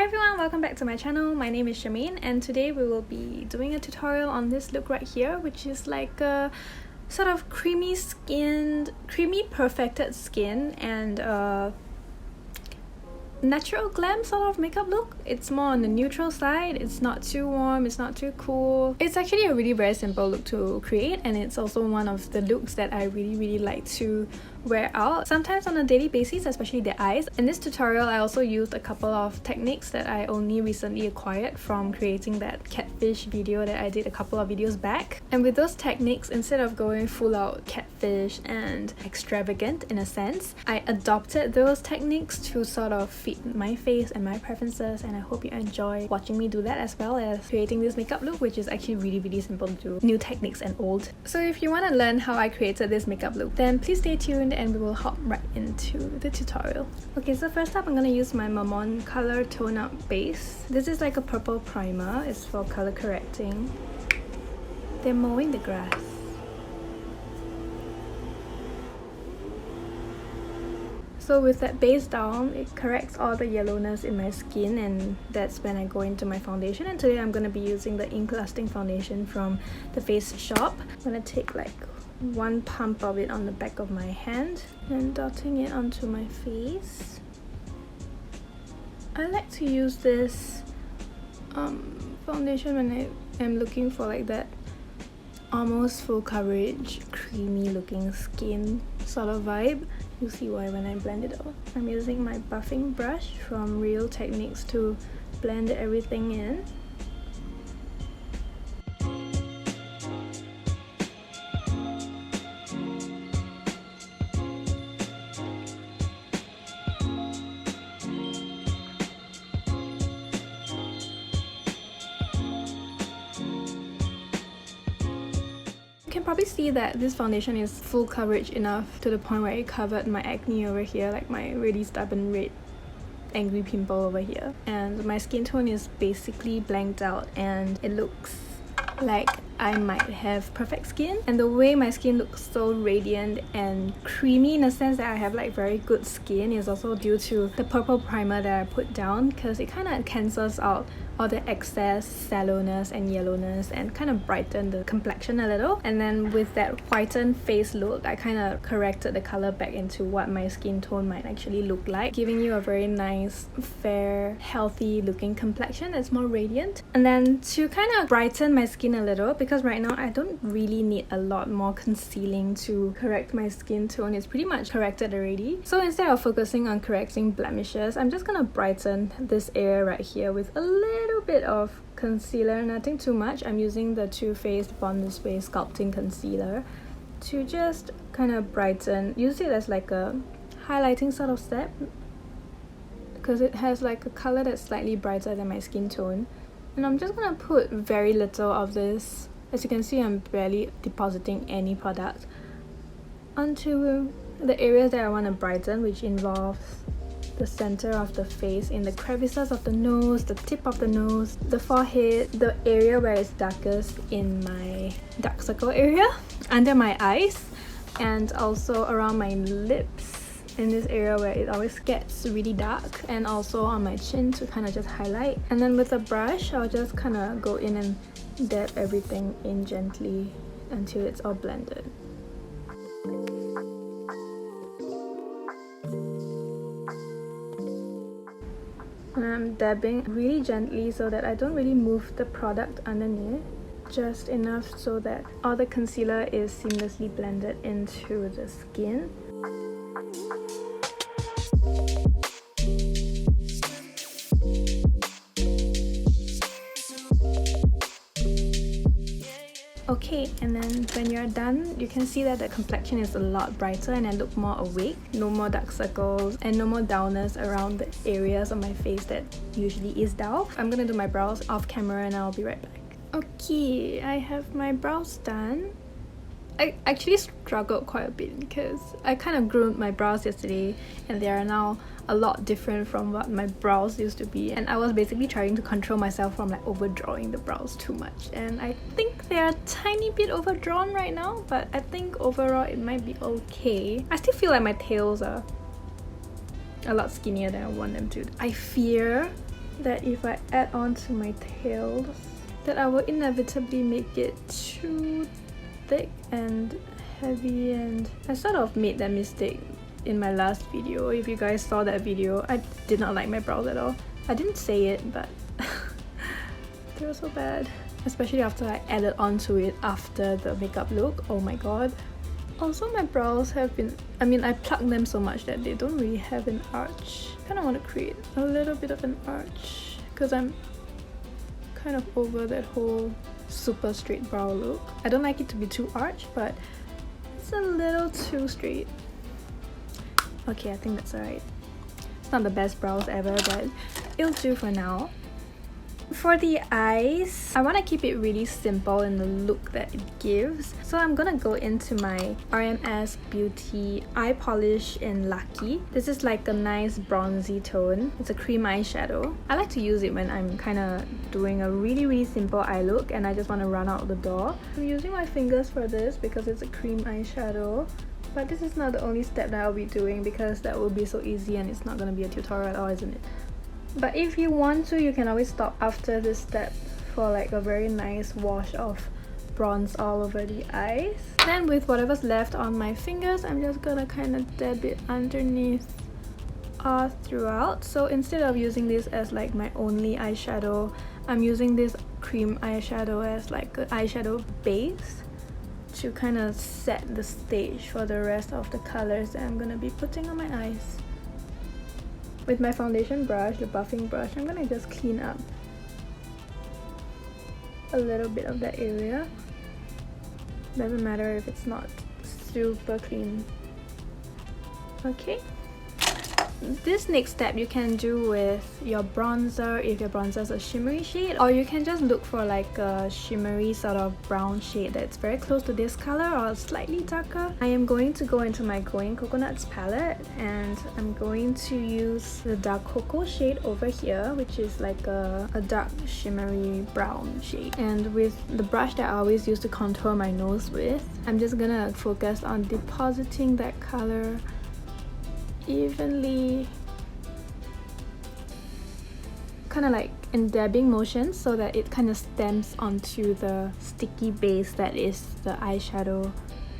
everyone, welcome back to my channel. My name is Charmaine and today we will be doing a tutorial on this look right here, which is like a sort of creamy perfected skin and natural glam sort of makeup look. It's more on the neutral side. It's not too warm, it's not too cool. It's actually a really very simple look to create, and it's also one of the looks that I really like to wear out sometimes on a daily basis, especially the eyes. In this tutorial I also used a couple of techniques that I only recently acquired from creating that catfish video that I did a couple of videos back. And with those techniques, instead of going full out catfish and extravagant in a sense, I adopted those techniques to sort of fit my face and my preferences, and I hope you enjoy watching me do that, as well as creating this makeup look, which is actually really simple to do. New techniques and old. So if you want to learn how I created this makeup look, then please stay tuned and we will hop right into the tutorial. Okay, so first up I'm gonna use my MAMONDE color tone up base. This is like a purple primer. It's for color correcting. They're mowing the grass. So with that base down, it corrects all the yellowness in my skin, and that's when I go into my foundation. And today I'm going to be using the ink lasting foundation from the Face Shop. I'm going to take like one pump of it on the back of my hand and dotting it onto my face. I like to use this foundation when I am looking for like that almost full coverage, creamy looking skin sort of vibe. You'll see why when I blend it out. I'm using my buffing brush from Real Techniques to blend everything in. You can probably see that this foundation is full coverage enough to the point where it covered my acne over here, like my really stubborn red angry pimple over here. And my skin tone is basically blanked out and it looks like I might have perfect skin. And the way my skin looks so radiant and creamy in the sense that I have like very good skin is also due to the purple primer that I put down, because it kind of cancels out all the excess sallowness and yellowness and kind of brighten the complexion a little. And then with that whitened face look, I kind of corrected the color back into what my skin tone might actually look like, giving you a very nice, fair, healthy looking complexion that's more radiant. And then to kind of brighten my skin a little, because right now I don't really need a lot more concealing to correct my skin tone. It's pretty much corrected already. So instead of focusing on correcting blemishes, I'm just gonna brighten this area right here with a little bit of concealer, nothing too much. I'm using the Too Faced Born This Way Sculpting Concealer to just kind of brighten. Use it as like a highlighting sort of step, because it has like a color that's slightly brighter than my skin tone. And I'm just gonna put very little of this. As you can see, I'm barely depositing any product onto the areas that I want to brighten, which involves the center of the face, in the crevices of the nose, the tip of the nose, the forehead, the area where it's darkest in my dark circle area, under my eyes, and also around my lips, in this area where it always gets really dark, and also on my chin to kind of just highlight. And then with a brush, I'll just kind of go in and dab everything in gently until it's all blended. And I'm dabbing really gently so that I don't really move the product underneath, just enough so that all the concealer is seamlessly blended into the skin. Okay, and then when you're done, you can see that the complexion is a lot brighter and I look more awake. No more dark circles and no more dullness around the areas of my face that usually is dull. I'm gonna do my brows off camera and I'll be right back. Okay, I have my brows done. I actually struggled quite a bit because I kind of groomed my brows yesterday and they are now a lot different from what my brows used to be, and I was basically trying to control myself from like overdrawing the brows too much, and I think they're a tiny bit overdrawn right now, but I think overall it might be okay. I still feel like my tails are a lot skinnier than I want them to. I fear that if I add on to my tails, that I will inevitably make it too thick and heavy, and I sort of made that mistake in my last video. If you guys saw that video, I did not like my brows at all. I didn't say it, but they were so bad. Especially after I added onto it after the makeup look. Oh my god. Also, my brows have been... I plucked them so much that they don't really have an arch. I kind of want to create a little bit of an arch because I'm kind of over that whole super straight brow look. I don't like it to be too arched, but it's a little too straight. Okay, I think that's alright. It's not the best brows ever, but it'll do for now. For the eyes, I want to keep it really simple in the look that it gives. So I'm gonna go into my RMS Beauty eye polish in Lucky. This is like a nice bronzy tone. It's a cream eyeshadow. I like to use it when I'm kind of doing a really simple eye look and I just want to run out the door. I'm using my fingers for this because it's a cream eyeshadow. But this is not the only step that I'll be doing because that will be so easy and it's not gonna be a tutorial at all, isn't it? But if you want to, you can always stop after this step for like a very nice wash of bronze all over the eyes. Then with whatever's left on my fingers, I'm just gonna kind of dab it underneath all throughout. So instead of using this as like my only eyeshadow, I'm using this cream eyeshadow as like an eyeshadow base to kind of set the stage for the rest of the colors that I'm gonna be putting on my eyes. With my foundation brush, the buffing brush, I'm gonna just clean up a little bit of that area. Doesn't matter if it's not super clean. Okay. This next step you can do with your bronzer if your bronzer is a shimmery shade, or you can just look for like a shimmery sort of brown shade that's very close to this color or slightly darker. I am going to go into my Glowing Coconuts palette and I'm going to use the dark cocoa shade over here, which is like a dark shimmery brown shade. And with the brush that I always use to contour my nose with, I'm just gonna focus on depositing that color evenly, kind of like in dabbing motion so that it kind of stems onto the sticky base that is the eyeshadow,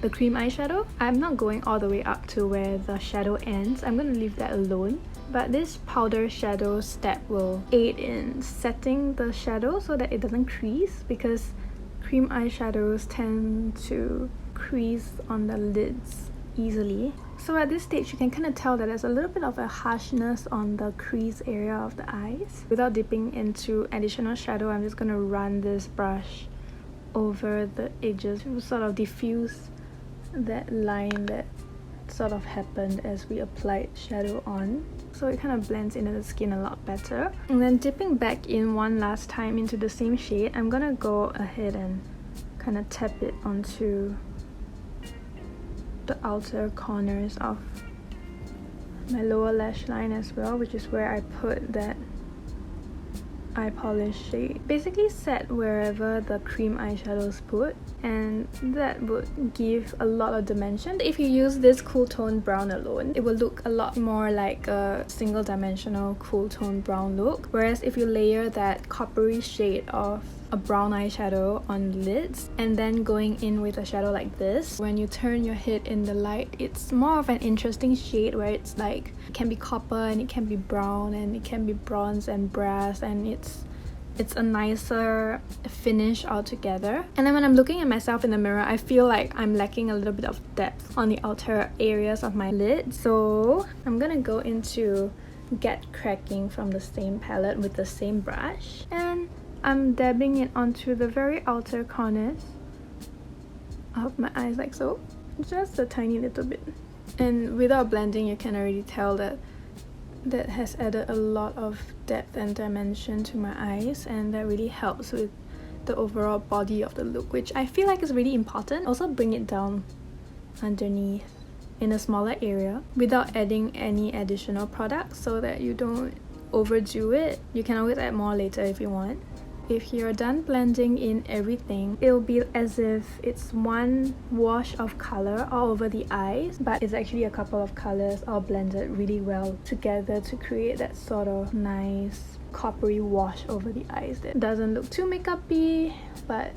the cream eyeshadow. I'm not going all the way up to where the shadow ends. I'm going to leave that alone. But this powder shadow step will aid in setting the shadow so that it doesn't crease, because cream eyeshadows tend to crease on the lids easily. So at this stage you can kind of tell that there's a little bit of a harshness on the crease area of the eyes. Without dipping into additional shadow, I'm just going to run this brush over the edges to sort of diffuse that line that sort of happened as we applied shadow on, so it kind of blends into the skin a lot better. And then dipping back in one last time into the same shade, I'm gonna go ahead and kind of tap it onto the outer corners of my lower lash line as well, which is where I put that eye polish shade. Basically set wherever the cream eyeshadows put, and that would give a lot of dimension. If you use this cool tone brown alone, it will look a lot more like a single dimensional cool tone brown look, whereas if you layer that coppery shade of a brown eyeshadow on lids and then going in with a shadow like this, when you turn your head in the light, it's more of an interesting shade where it's like, it can be copper and it can be brown and it can be bronze and brass, and it's a nicer finish altogether. And then when I'm looking at myself in the mirror, I feel like I'm lacking a little bit of depth on the outer areas of my lid. So I'm gonna go into Get Cracking from the same palette with the same brush, and I'm dabbing it onto the very outer corners of my eyes like so, just a tiny little bit. And without blending, you can already tell that that has added a lot of depth and dimension to my eyes, and that really helps with the overall body of the look, which I feel like is really important. Also bring it down underneath in a smaller area without adding any additional products so that you don't overdo it. You can always add more later if you want. If you're done blending in everything, it'll be as if it's one wash of color all over the eyes, but it's actually a couple of colors all blended really well together to create that sort of nice coppery wash over the eyes that doesn't look too makeup-y, but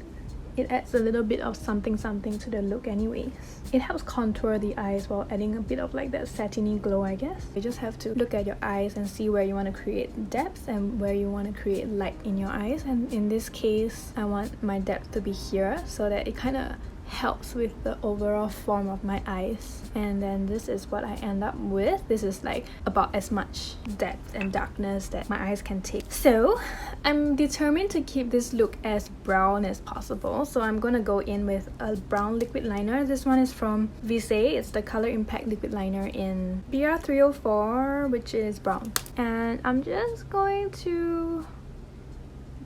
it adds a little bit of something to the look anyways. It helps contour the eyes while adding a bit of like that satiny glow, I guess. You just have to look at your eyes and see where you want to create depth and where you want to create light in your eyes. And in this case, I want my depth to be here so that it kind of helps with the overall form of my eyes. And then this is what I end up with. This is like about as much depth and darkness that my eyes can take. So I'm determined to keep this look as brown as possible, so I'm gonna go in with a brown liquid liner. This one is from Visay. It's the Color Impact liquid liner in BR304, which is brown. And I'm just going to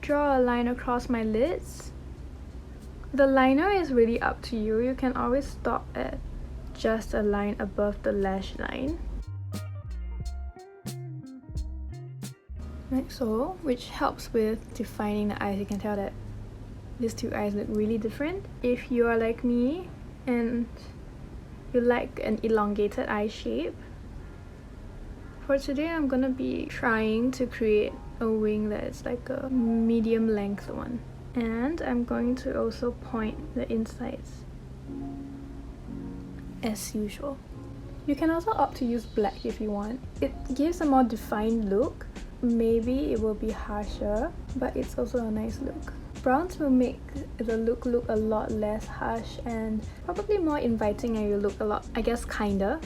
draw a line across my lids. The liner is really up to you. You can always stop at just a line above the lash line. Like so, which helps with defining the eyes. You can tell that these two eyes look really different. If you are like me and you like an elongated eye shape, for today I'm gonna be trying to create a wing that is like a medium length one. And I'm going to also point the insides as usual. You can also opt to use black if you want. It gives a more defined look. Maybe it will be harsher, but it's also a nice look. Browns will make the look a lot less harsh and probably more inviting, and you look a lot, I guess, kinder.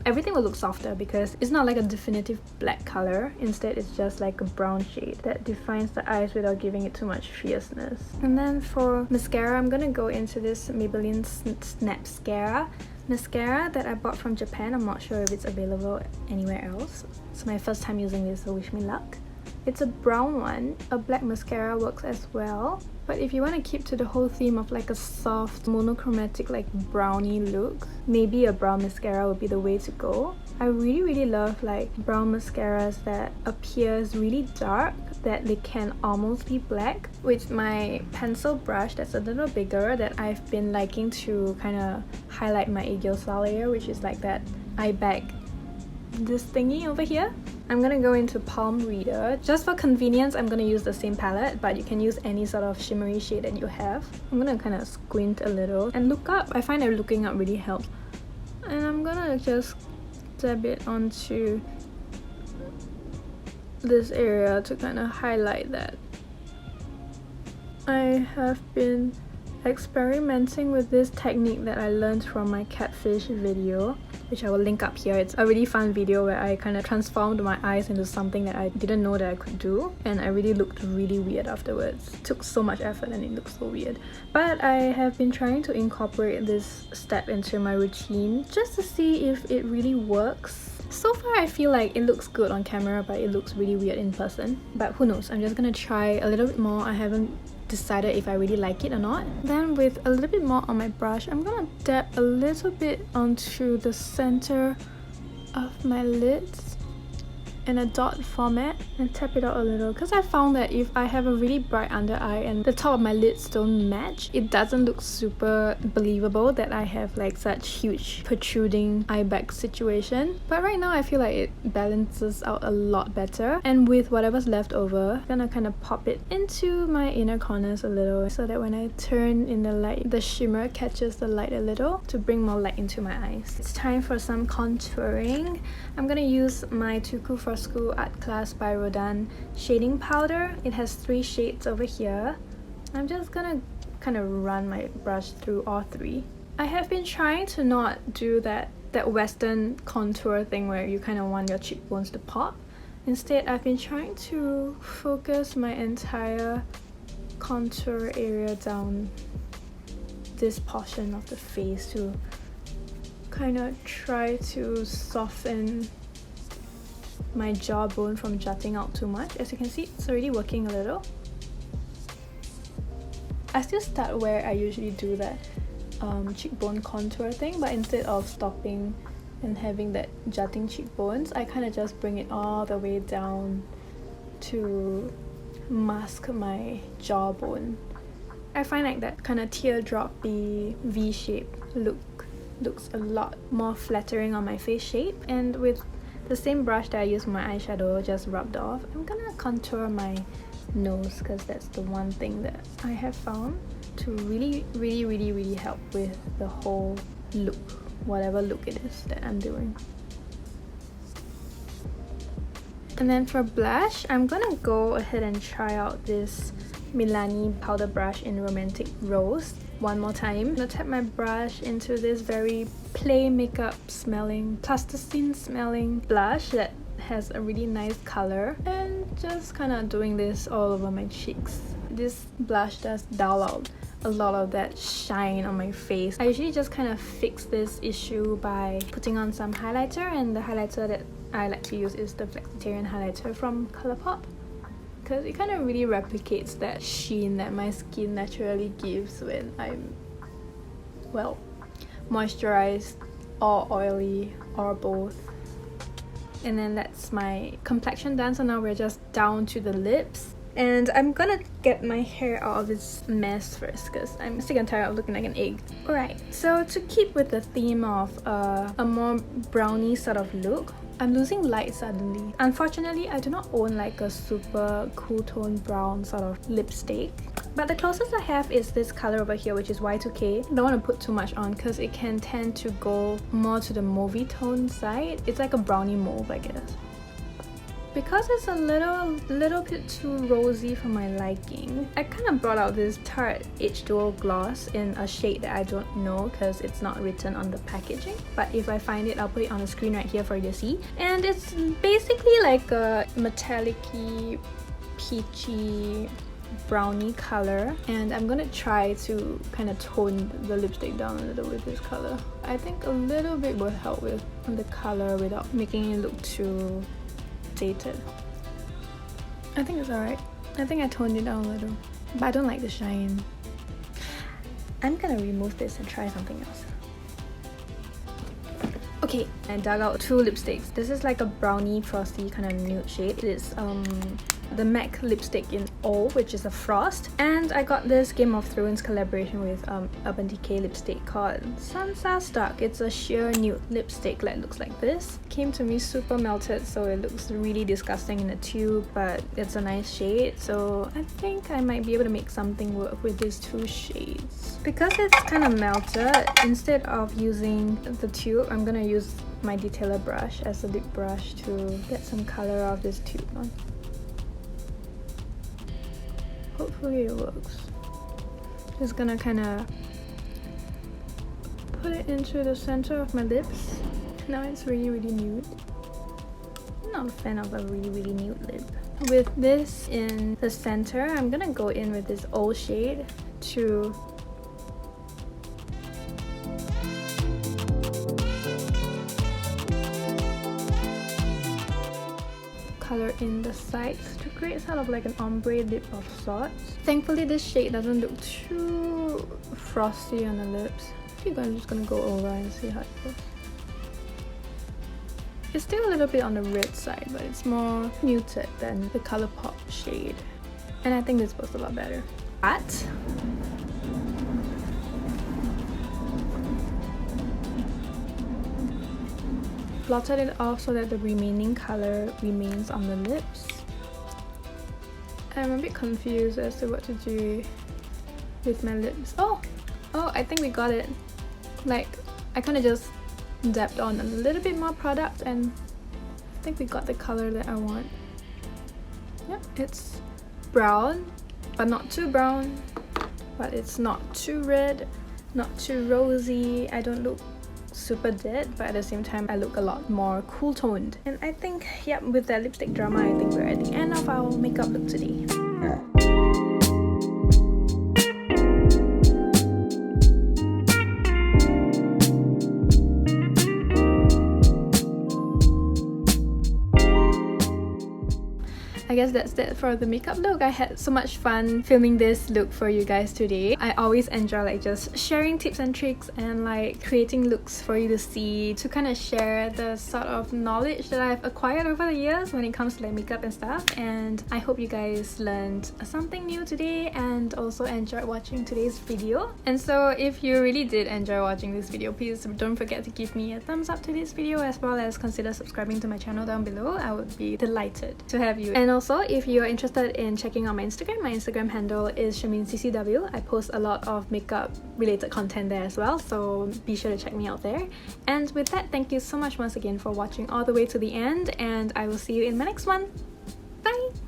Everything will look softer because it's not like a definitive black color. Instead, it's just like a brown shade that defines the eyes without giving it too much fierceness. And then for mascara, I'm gonna go into this Maybelline Snapscara mascara that I bought from Japan. I'm not sure if it's available anywhere else. It's my first time using this, so wish me luck. It's a brown one. A black mascara works as well. But if you want to keep to the whole theme of like a soft, monochromatic, like brownie look, maybe a brown mascara would be the way to go. I really love like brown mascaras that appears really dark, that they can almost be black. With my pencil brush that's a little bigger, that I've been liking to kind of highlight my aegyo layer, which is like that eye bag, this thingy over here. I'm gonna go into Palm Reader. Just for convenience, I'm gonna use the same palette, but you can use any sort of shimmery shade that you have. I'm gonna kind of squint a little and look up. I find that looking up really helps. And I'm gonna just dab it onto this area to kind of highlight that. I have been experimenting with this technique that I learned from my catfish video, which I will link up here. It's a really fun video where I kind of transformed my eyes into something that I didn't know that I could do, and I really looked really weird afterwards. It took so much effort and it looked so weird. But I have been trying to incorporate this step into my routine just to see if it really works. So far I feel like it looks good on camera, but it looks really weird in person. But who knows, I'm just gonna try a little bit more. I haven't decided if I really like it or not. Then with a little bit more on my brush, I'm gonna dab a little bit onto the center of my lids in a dot format and tap it out a little, because I found that if I have a really bright under eye and the top of my lids don't match, it doesn't look super believable that I have like such huge protruding eye bag situation. But right now I feel like it balances out a lot better, and with whatever's left over, I'm gonna kind of pop it into my inner corners a little so that when I turn in the light, the shimmer catches the light a little to bring more light into my eyes. It's time for some contouring. I'm gonna use my Tuku for School Art Class by Rodan shading powder. It has 3 shades over here. I'm just gonna kind of run my brush through all 3. I have been trying to not do that western contour thing where you kind of want your cheekbones to pop. Instead, I've been trying to focus my entire contour area down this portion of the face to kind of try to soften my jawbone from jutting out too much. As you can see, it's already working a little. I still start where I usually do that cheekbone contour thing, but instead of stopping and having that jutting cheekbones, I kind of just bring it all the way down to mask my jawbone. I find like that kind of teardroppy V-shape looks a lot more flattering on my face shape, and with the same brush that I used for my eyeshadow just rubbed off, I'm gonna contour my nose because that's the one thing that I have found to really help with the whole look, whatever look it is that I'm doing. And then for blush, I'm gonna go ahead and try out this Milani powder brush in Romantic Rose one more time. I'm gonna tap my brush into this very play makeup smelling, plasticine smelling blush that has a really nice color, and just kind of doing this all over my cheeks. This blush does dull out a lot of that shine on my face. I usually just kind of fix this issue by putting on some highlighter, and the highlighter that I like to use is the Flexitarian highlighter from Colourpop, because it kind of really replicates that sheen that my skin naturally gives when I'm, well, moisturized or oily or both. And then that's my complexion done, so now we're just down to the lips. And I'm gonna get my hair out of this mess first because I'm sick and tired of looking like an egg. Alright, so to keep with the theme of a more brownie sort of look, I'm losing light suddenly. Unfortunately, I do not own like a super cool tone brown sort of lipstick. But the closest I have is this color over here, which is Y2K. I don't want to put too much on because it can tend to go more to the mauvey tone side. It's like a brownie mauve, I guess. Because it's a little bit too rosy for my liking, I kind of brought out this Tarte H2O gloss in a shade that I don't know because it's not written on the packaging. But if I find it, I'll put it on the screen right here for you to see. And it's basically like a metallic-y, peachy brownie color, and I'm gonna try to kind of tone the lipstick down a little with this color. I think a little bit will help with the color without making it look too dated. I think it's alright. I think I toned it down a little, but I don't like the shine. I'm gonna remove this and try something else. Okay, I dug out two lipsticks. This is like a brownie frosty kind of nude shade. It is the MAC lipstick in O, which is a frost, and I got this Game of Thrones collaboration with Urban Decay lipstick called Sansa Stark. It's a sheer nude lipstick that looks like this. Came to me super melted, so it looks really disgusting in the tube, but it's a nice shade, so I think I might be able to make something work with these two shades. Because it's kind of melted, instead of using the tube, I'm gonna use my detailer brush as a lip brush to get some color out of this tube on. Hopefully it works. Just gonna kind of put it into the center of my lips. Now it's really nude. I'm not a fan of a really nude lip. With this in the center, I'm gonna go in with this O shade to color in the sides to create sort of like an ombre lip of sorts. Thankfully, this shade doesn't look too frosty on the lips. I think I'm just gonna go over and see how it goes. It's still a little bit on the red side, but it's more muted than the Colourpop shade. And I think this was a lot better. But blotted it off so that the remaining color remains on the lips. I'm a bit confused as to what to do with my lips. Oh, I think we got it. Like, I kind of just dabbed on a little bit more product and I think we got the color that I want. Yep, it's brown, but not too brown. But it's not too red, not too rosy. I don't look super dead, but at the same time I look a lot more cool toned. And I think, yep, with that lipstick drama, I think we're at the end of our makeup look today. I guess that's it for the makeup look. I had so much fun filming this look for you guys today. I always enjoy like just sharing tips and tricks and like creating looks for you to see, to kind of share the sort of knowledge that I've acquired over the years when it comes to like makeup and stuff. And I hope you guys learned something new today and also enjoyed watching today's video. And so if you really did enjoy watching this video, please don't forget to give me a thumbs up to this video, as well as consider subscribing to my channel down below. I would be delighted to have you. And also, if you're interested in checking out my Instagram handle is SherminCCW. I post a lot of makeup related content there as well, so be sure to check me out there. And with that, thank you so much once again for watching all the way to the end, and I will see you in my next one. Bye!